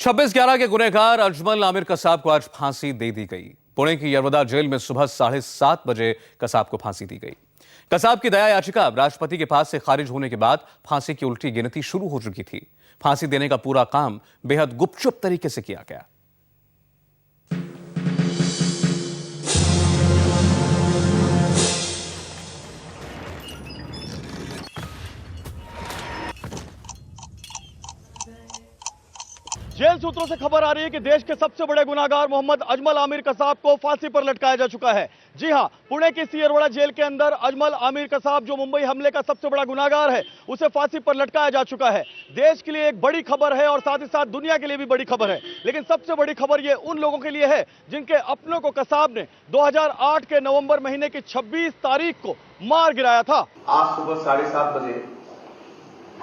26/11 के गुनहगार अजमल आमिर कसाब को आज फांसी दे दी गई। पुणे की यरवदा जेल में सुबह 7:30 बजे कसाब को फांसी दी गई। कसाब की दया याचिका राष्ट्रपति के पास से खारिज होने के बाद फांसी की उल्टी गिनती शुरू हो चुकी थी। फांसी देने का पूरा काम बेहद गुपचुप तरीके से किया गया। जेल सूत्रों से खबर आ रही है कि देश के सबसे बड़े गुनाहगार मोहम्मद अजमल आमिर कसाब को फांसी पर लटकाया जा चुका है। जी हां, पुणे की यरवदा जेल के अंदर अजमल आमिर कसाब, जो मुंबई हमले का सबसे बड़ा गुनाहगार है, उसे फांसी पर लटकाया जा चुका है। देश के लिए एक बड़ी खबर है और साथ ही साथ दुनिया के लिए भी बड़ी खबर है। लेकिन सबसे बड़ी खबर यह उन लोगों के लिए है जिनके अपनों को कसाब ने 2008 के नवंबर महीने की 26 तारीख को मार गिराया था। आज सुबह 7:30 बजे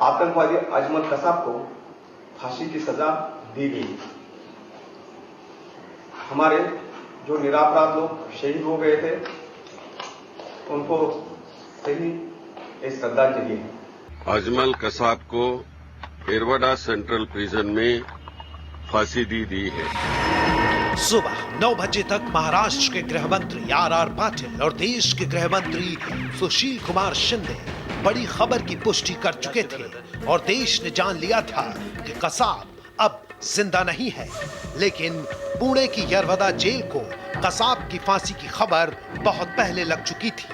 आतंकवादी अजमल कसाब को फांसी की सजा दी गई। हमारे जो निरपराध लोग शहीद हो गए थे, उनको सही श्रद्धांजलि है। अजमल कसाब को यरवदा सेंट्रल प्रिजन में फांसी दी है। सुबह 9 बजे तक महाराष्ट्र के गृह मंत्री आर पाटिल और देश के गृह मंत्री सुशील कुमार शिंदे बड़ी खबर की पुष्टि कर चुके थे और देश ने जान लिया था कि कसाब अब जिंदा नहीं है। लेकिन पुणे की यरवदा जेल को कसाब की फांसी की खबर बहुत पहले लग चुकी थी।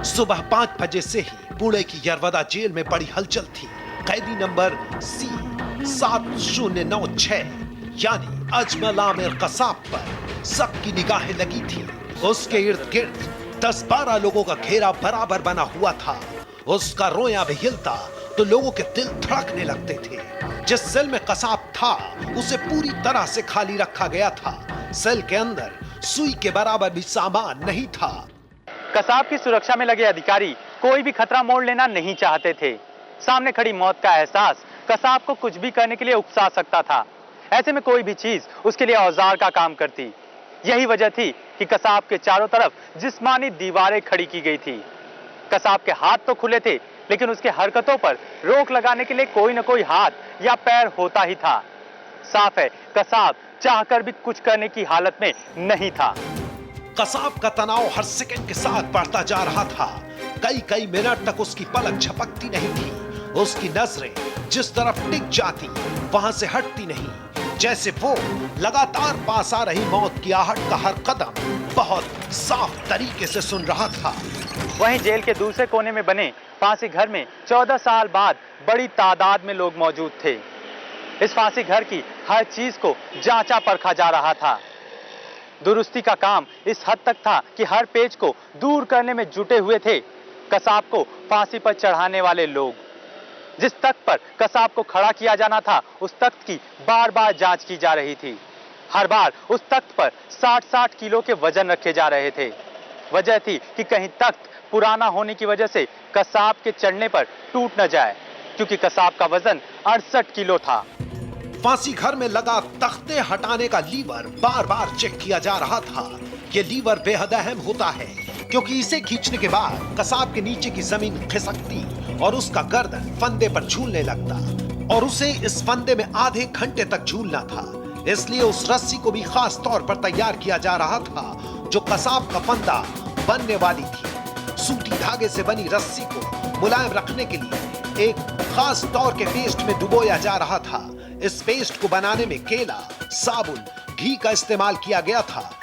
सुबह 5 बजे से ही पुणे की यरवदा जेल में बड़ी हलचल थी। कैदी नंबर C7096 यानी अजमल आमिर कसाब पर सबकी निगाहें लगी थी। उसके इर्द गिर्द 10-12 लोगों का घेरा बराबर बना हुआ था। उसका रोया भी हिलता तो लोगों के दिल धड़कने लगते थे। जिस सेल में कसाब था उसे पूरी तरह से खाली रखा गया था। सेल के अंदर सुई के बराबर भी सामान नहीं था। कसाब की सुरक्षा में लगे अधिकारी कोई भी खतरा मोड़ लेना नहीं चाहते थे। सामने खड़ी मौत का एहसास कसाब को कुछ भी करने के लिए उकसा सकता था। ऐसे में कोई भी चीज उसके लिए औजार का काम करती। यही वजह थी कि कसाब के चारों तरफ जिस्मानी दीवारें खड़ी की गई थी। कसाब के हाथ तो खुले थे, लेकिन उसके हरकतों पर रोक लगाने के लिए कोई न कोई हाथ या पैर होता ही था। साफ है, कसाब चाहकर भी कुछ करने की हालत में नहीं था। कसाब का तनाव हर सेकंड के साथ बढ़ता जा रहा था। कई मिनट तक उसकी पलक झपकती नहीं थी। उसकी नजरें जिस तरफ टिक जाती वहां से हटती नहीं, जैसे वो लगातार पास आ रही मौत की आहट का हर कदम बहुत साफ तरीके से सुन रहा था। वहीं जेल के दूसरे कोने में बने फांसी घर में 14 साल बाद बड़ी तादाद में लोग मौजूद थे। इस फांसी घर की हर चीज को जांचा परखा जा रहा था। दुरुस्ती का काम इस हद तक था कि हर पेज को दूर करने में जुटे हुए थे कसाब को फांसी पर चढ़ाने वाले लोग। जिस तख्त पर कसाब को खड़ा किया जाना था, उस तख्त की बार-बार जांच की जा रही थी। हर बार उस तख्त पर 60-60 किलो के वजन रखे जा रहे थे। वजह थी कि कहीं तख्त पुराना होने की वजह से कसाब के चढ़ने पर टूट न जाए, क्योंकि कसाब का वजन 68 किलो था। फांसी घर में लगा तख्ते हटाने का लीवर बार-बार चेक किया जा रहा था। ये लीवर बेहद अहम होता है, क्योंकि इसे खींचने के बाद कसाब के नीचे की जमीन खिसकती और उसका गर्दन फंदे पर झूलने लगता और उसे इस फंदे में आधे घंटे तक झूलना था। इसलिए उस रस्सी को भी खास तौर पर तैयार किया जा रहा था जो कसाब का फंदा बनने वाली थी। सूती धागे से बनी रस्सी को मुलायम रखने के लिए एक खास तौर के पेस्ट में डुबोया जा रहा था। इस पेस्ट को बनाने में केला, साबुन, घी का इस्तेमाल किया गया था।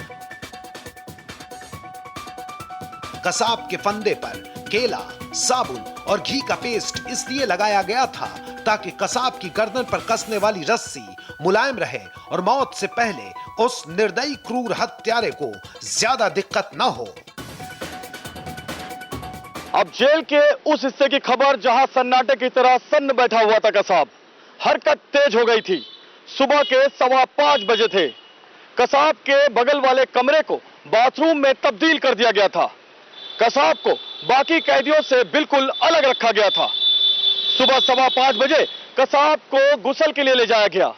कसाब के फंदे पर केला, साबुन और घी का पेस्ट इसलिए लगाया गया था ताकि कसाब की गर्दन पर कसने वाली रस्सी मुलायम रहे और मौत से पहले उस निर्दयी क्रूर हत्यारे को ज्यादा दिक्कत न हो। अब जेल के उस हिस्से की खबर जहां सन्नाटे की तरह सन्न बैठा हुआ था कसाब, हरकत तेज हो गई थी। सुबह के 5:15 बजे थे। कसाब के बगल वाले कमरे को बाथरूम में तब्दील कर दिया गया था। कसाब को बाकी कैदियों से बिल्कुल अलग रखा गया था। सुबह 5:15 बजे कसाब को गुस्ल के लिए ले जाया गया।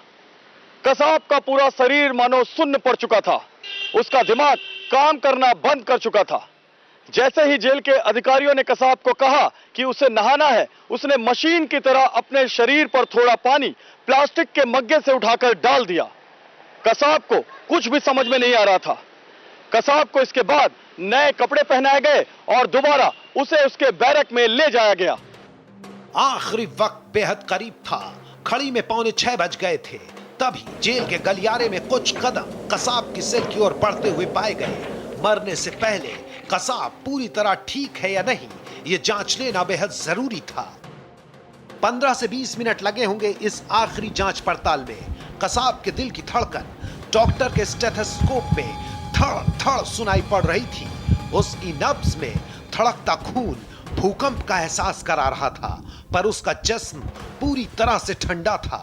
कसाब का पूरा शरीर मानो सुन्न पड़ चुका था। उसका दिमाग काम करना बंद कर चुका था। जैसे ही जेल के अधिकारियों ने कसाब को कहा कि उसे नहाना है, उसने मशीन की तरह अपने शरीर पर थोड़ा पानी प्लास्टिक के मग्गे से उठाकर डाल दिया। कसाब को कुछ भी समझ में नहीं आ रहा था। कसाब को इसके बाद नए कपड़े पहनाए गए और दोबारा उसे उसके बैरक में ले जाया गया। आखिरी वक्त बेहद करीब था। खड़ी में 5:45 बज गए थे। तभी जेल के गलियारे में कुछ कदम कसाब की सेल की ओर बढ़ते हुए पाए गए। मरने से पहले कसाब पूरी तरह ठीक है या नहीं, यह जांच लेना बेहद जरूरी था। 15 से 20 मिनट लगे होंगे इस आखिरी जांच पड़ताल में। कसाब के दिल की धड़कन डॉक्टर के स्टेथोस्कोप में थड़ थड़ सुनाई पड़ रही थी। उसकी नब्ज में धड़कता खून भूकंप का एहसास करा रहा था, पर उसका जिस्म पूरी तरह से ठंडा था।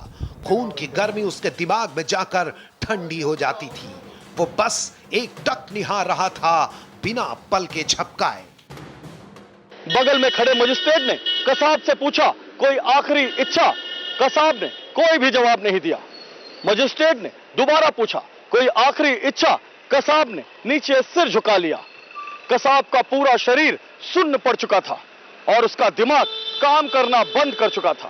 खून की गर्मी उसके दिमाग में जाकर ठंडी हो जाती थी। वो बस एक टक निहार रहा था, बिना पल के झपकाए। बगल में खड़े मजिस्ट्रेट ने कसाब से पूछा, कोई आखिरी इच्छा? कसाब ने कोई भी जवाब नहीं दिया। मजिस्ट्रेट ने दोबारा पूछा, कोई आखिरी इच्छा? कसाब ने नीचे सिर झुका लिया। कसाब का पूरा शरीर सुन्न पड़ चुका था और उसका दिमाग काम करना बंद कर चुका था।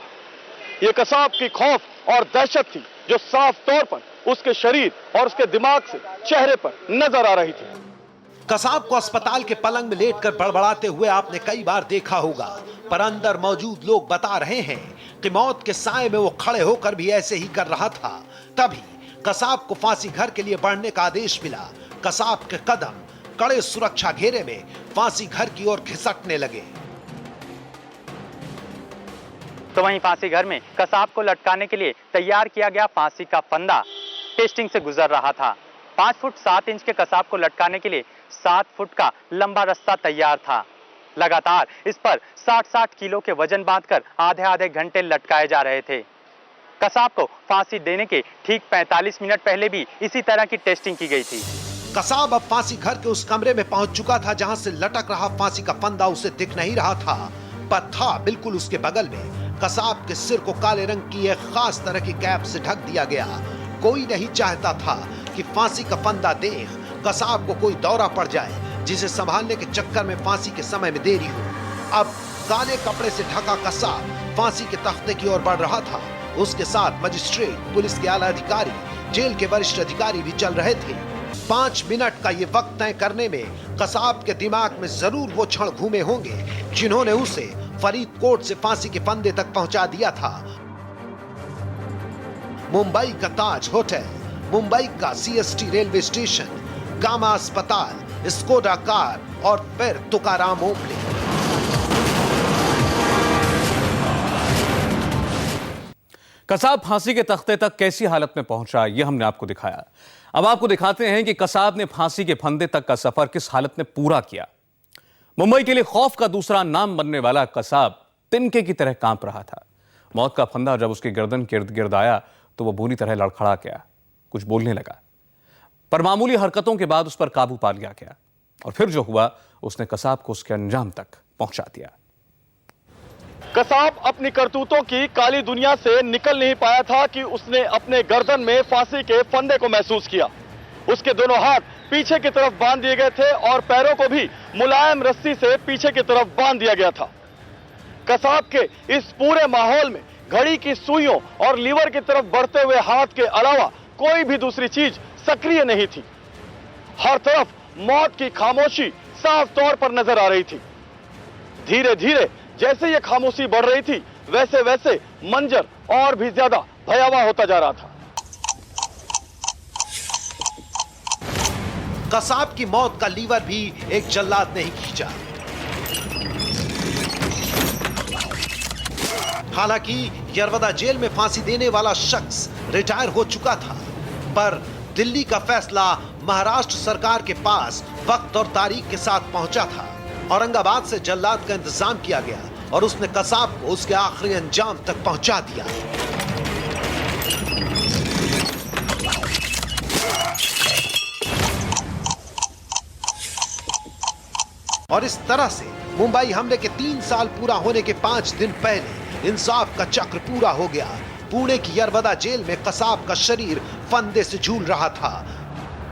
यह कसाब की खौफ और दहशत थी जो साफ तौर पर उसके शरीर और उसके दिमाग से चेहरे पर नजर आ रही थी। कसाब को अस्पताल के पलंग में लेटकर बड़बड़ाते हुए आपने कई बार देखा होगा, पर अंदर मौजूद लोग बता रहे हैं कि मौत के साए में वो खड़े होकर भी ऐसे ही कर रहा था। तभी कसाब को फांसी घर के लिए बढ़ने का आदेश मिला। कसाब के कदम कड़े सुरक्षा घेरे में फांसी घर की ओर खिसकने लगे। तो वहीं फांसी घर में कसाब को लटकाने के लिए तैयार किया गया फांसी का फंदा टेस्टिंग से गुजर रहा था। 5 फुट 7 इंच के कसाब को लटकाने के लिए 7 फुट का लंबा रस्सा तैयार था। लगातार इस पर 60-60 किलो के वजन बांधकर आधे-आधे घंटे लटकाए जा रहे थे। कसाब को फांसी देने के ठीक 45 मिनट पहले भी इसी तरह की टेस्टिंग की गई थी। कसाब अब फांसी घर के उस कमरे में पहुंच चुका था जहां से लटक रहा फांसी का फंदा उसे दिख नहीं रहा था, पर था बिल्कुल उसके बगल में। कसाब के सिर को काले रंग की एक खास तरह की कैप से ढक दिया गया। कोई नहीं चाहता था कि फांसी का फंदा देख कसाब को कोई दौरा पड़ जाए, जिसे संभालने के चक्कर में फांसी के समय में देरी हो। अब काले कपड़े से ढका कसाब फांसी के तख्ते की ओर बढ़ रहा था। उसके साथ मजिस्ट्रेट, पुलिस के आला अधिकारी, जेल के वरिष्ठ अधिकारी भी चल रहे थे। 5 मिनट का ये वक्त तय करने में कसाब के दिमाग में जरूर वो क्षण घूमे होंगे जिन्होंने उसे फरीदकोट से फांसी के फंदे तक पहुंचा दिया था। मुंबई का ताज होटल, मुंबई का सीएसटी रेलवे स्टेशन, गामा अस्पताल, स्कोडा कार और फिर तुकाराम ओपले। कसाब फांसी के तख्ते तक कैसी हालत में पहुंचा, यह हमने आपको दिखाया। अब आपको दिखाते हैं कि कसाब ने फांसी के फंदे तक का सफर किस हालत में पूरा किया। मुंबई के लिए खौफ का दूसरा नाम बनने वाला कसाब तिनके की तरह कांप रहा था। मौत का फंदा जब उसकी गर्दन के इर्द गिर्द आया तो वह बुरी तरह लड़खड़ा गया, कुछ बोलने लगा, पर मामूली हरकतों के बाद उस पर काबू पा लिया गया और फिर जो हुआ उसने कसाब को उसके अंजाम तक पहुंचा दिया। कसाब अपनी करतूतों की काली दुनिया से निकल नहीं पाया था कि उसने अपने गर्दन में फांसी के फंदे को महसूस किया। उसके दोनों हाथ पीछे की तरफ बांध दिए गए थे और पैरों को भी मुलायम रस्सी से पीछे की तरफ बांध दिया गया था। कसाब के इस पूरे माहौल में घड़ी की सुइयों और लीवर की तरफ बढ़ते हुए हाथ के अलावा कोई भी दूसरी चीज सक्रिय नहीं थी। हर तरफ मौत की खामोशी साफ तौर पर नजर आ रही थी। धीरे धीरे जैसे ये खामोशी बढ़ रही थी वैसे वैसे मंजर और भी ज्यादा भयावह होता जा रहा था। कसाब की मौत का लीवर भी एक जल्लाद ने ही खींचा। हालांकि यरवदा जेल में फांसी देने वाला शख्स रिटायर हो चुका था, पर दिल्ली का फैसला महाराष्ट्र सरकार के पास वक्त और तारीख के साथ पहुंचा था। औरंगाबाद से जल्लाद का इंतजाम किया गया और उसने कसाब को उसके आखिरी अंजाम तक पहुंचा दिया। और इस तरह से मुंबई हमले के 3 साल पूरा होने के 5 दिन पहले इंसाफ का चक्र पूरा हो गया। पुणे की यरवदा जेल में कसाब का शरीर फंदे से झूल रहा था।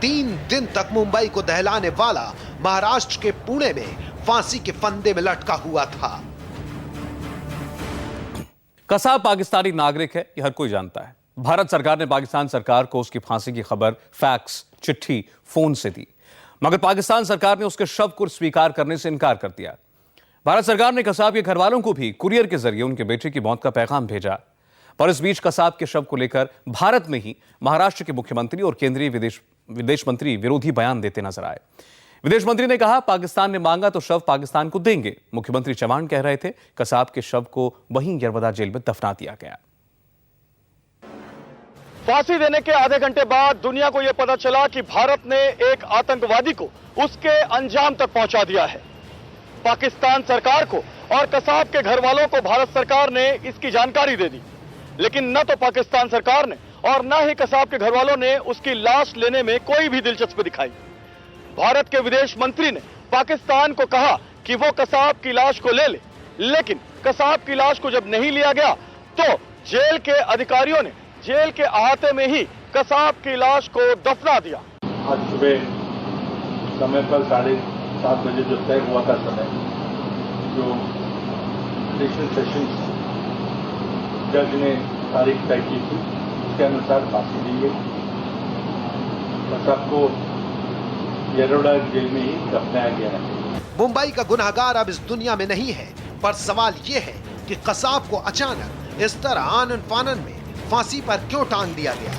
3 दिन तक मुंबई को दहलाने वाला महाराष्ट्र के पुणे में फांसी के फंदे में लटका हुआ था। कसाब पाकिस्तानी नागरिक है, यह हर कोई जानता है। भारत सरकार ने पाकिस्तान सरकार को उसकी फांसी की खबर फैक्स, चिट्ठी, फोन से दी, मगर पाकिस्तान सरकार ने उसके शव को स्वीकार करने से इनकार कर दिया। भारत सरकार ने कसाब के घर वालों को भी कुरियर के जरिए उनके बेटे की मौत का पैगाम भेजा, पर इस बीच कसाब के शव को लेकर भारत में ही महाराष्ट्र के मुख्यमंत्री और केंद्रीय विदेश मंत्री विरोधी बयान देते नजर आए। विदेश मंत्री ने कहा, पाकिस्तान ने मांगा तो शव पाकिस्तान को देंगे। मुख्यमंत्री चव्हाण कह रहे थे, कसाब के शव को वहीं यरवदा जेल में दफना दिया गया। फांसी देने के आधे घंटे बाद दुनिया को यह पता चला कि भारत ने एक आतंकवादी को उसके अंजाम तक पहुंचा दिया है। पाकिस्तान सरकार को और कसाब के घर वालों को भारत सरकार ने इसकी जानकारी दे दी, लेकिन न तो पाकिस्तान सरकार ने और न ही कसाब के घर वालों ने उसकी लाश लेने में कोई भी दिलचस्पी दिखाई। भारत के विदेश मंत्री ने पाकिस्तान को कहा कि वो कसाब की लाश को ले ले, लेकिन कसाब की लाश को जब नहीं लिया गया तो जेल के अधिकारियों ने जेल के अहाते में ही कसाब की लाश को दफना दिया। आज सुबह समय पर 7:30 बजे जो तय हुआ था समय, जो जुडिशियल सेशंस जज ने तारीख तय की थी, उसके अनुसार फांसी दी गई। कसाब को यरवदा जेल में ही दफनाया गया है। मुंबई का गुनहगार अब इस दुनिया में नहीं है, पर सवाल यह है कि कसाब को अचानक इस तरह आनन फानन में फांसी पर क्यों टांग दिया गया।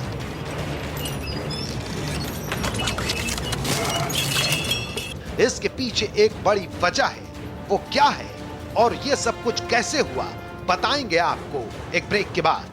इसके पीछे एक बड़ी वजह है, वो क्या है और ये सब कुछ कैसे हुआ, बताएंगे आपको एक ब्रेक के बाद।